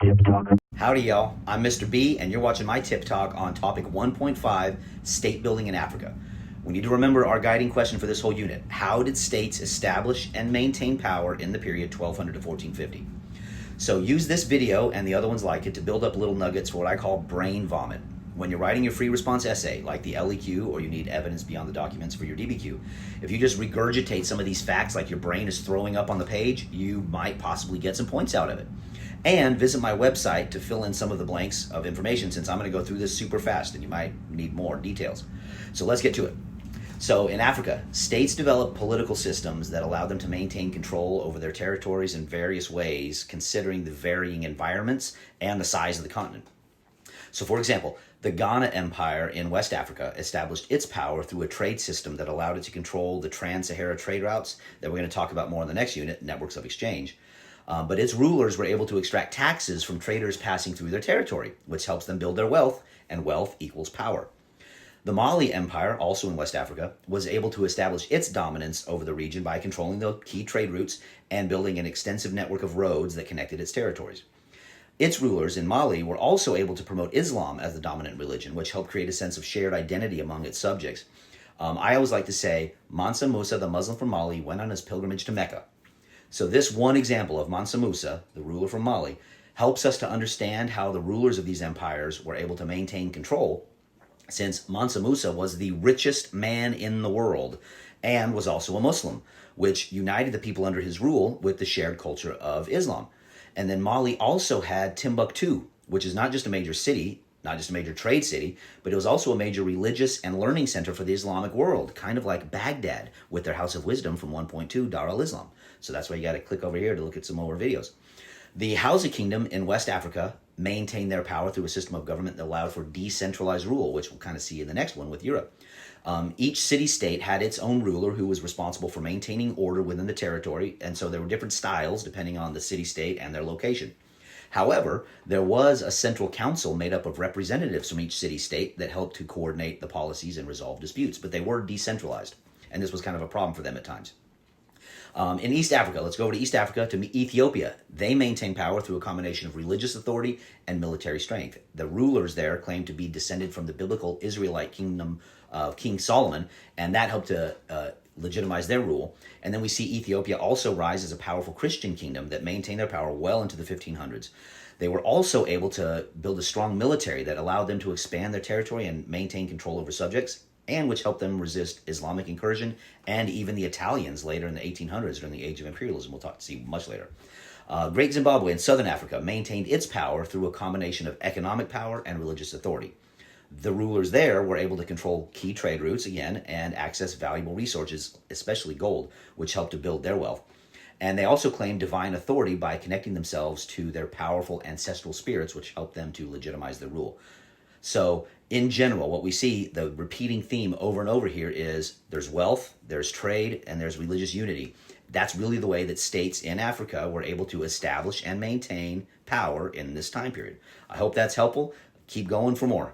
Tip Talk. Howdy y'all, I'm Mr. B and you're watching my Tip Talk on topic 1.5, state building in Africa. We need to remember our guiding question for this whole unit. How did states establish and maintain power in the period 1200 to 1450? So use this video and the other ones like it to build up little nuggets for what I call brain vomit. When you're writing your free response essay, like the LEQ, or you need evidence beyond the documents for your DBQ, if you just regurgitate some of these facts like your brain is throwing up on the page, you might possibly get some points out of it. And visit my website to fill in some of the blanks of information, since I'm going to go through this super fast and you might need more details. So let's get to it. So in Africa, states developed political systems that allowed them to maintain control over their territories in various ways, considering the varying environments and the size of the continent. So for example, the Ghana Empire in West Africa established its power through a trade system that allowed it to control the trans-Sahara trade routes that we're going to talk about more in the next unit, networks of exchange. But its rulers were able to extract taxes from traders passing through their territory, which helps them build their wealth, and wealth equals power. The Mali Empire, also in West Africa, was able to establish its dominance over the region by controlling the key trade routes and building an extensive network of roads that connected its territories. Its rulers in Mali were also able to promote Islam as the dominant religion, which helped create a sense of shared identity among its subjects. I always like to say, Mansa Musa, the Muslim from Mali, went on his pilgrimage to Mecca. So this one example of Mansa Musa, the ruler from Mali, helps us to understand how the rulers of these empires were able to maintain control, since Mansa Musa was the richest man in the world and was also a Muslim, which united the people under his rule with the shared culture of Islam. And then Mali also had Timbuktu, which is not just a major city, not just a major trade city, but it was also a major religious and learning center for the Islamic world, kind of like Baghdad with their House of Wisdom from 1.2, Dar al-Islam. So that's why you got to click over here to look at some more videos. The Hausa Kingdom in West Africa maintained their power through a system of government that allowed for decentralized rule, which we'll kind of see in the next one with Europe. Each city-state had its own ruler who was responsible for maintaining order within the territory, and so there were different styles depending on the city-state and their location. However, there was a central council made up of representatives from each city-state that helped to coordinate the policies and resolve disputes, but they were decentralized, and this was kind of a problem for them at times. In East Africa, let's go over to East Africa, to Ethiopia. They maintain power through a combination of religious authority and military strength. The rulers there claim to be descended from the biblical Israelite kingdom of King Solomon, and that helped to legitimize their rule. And then we see Ethiopia also rise as a powerful Christian kingdom that maintained their power well into the 1500s. They were also able to build a strong military that allowed them to expand their territory and maintain control over subjects, and which helped them resist Islamic incursion and even the Italians later in the 1800s during the Age of Imperialism. We'll see much later. Great Zimbabwe in southern Africa maintained its power through a combination of economic power and religious authority. The rulers there were able to control key trade routes again and access valuable resources, especially gold, which helped to build their wealth. And they also claimed divine authority by connecting themselves to their powerful ancestral spirits, which helped them to legitimize their rule. So in general, what we see, the repeating theme over and over here is there's wealth, there's trade, and there's religious unity. That's really the way that states in Africa were able to establish and maintain power in this time period. I hope that's helpful. Keep going for more.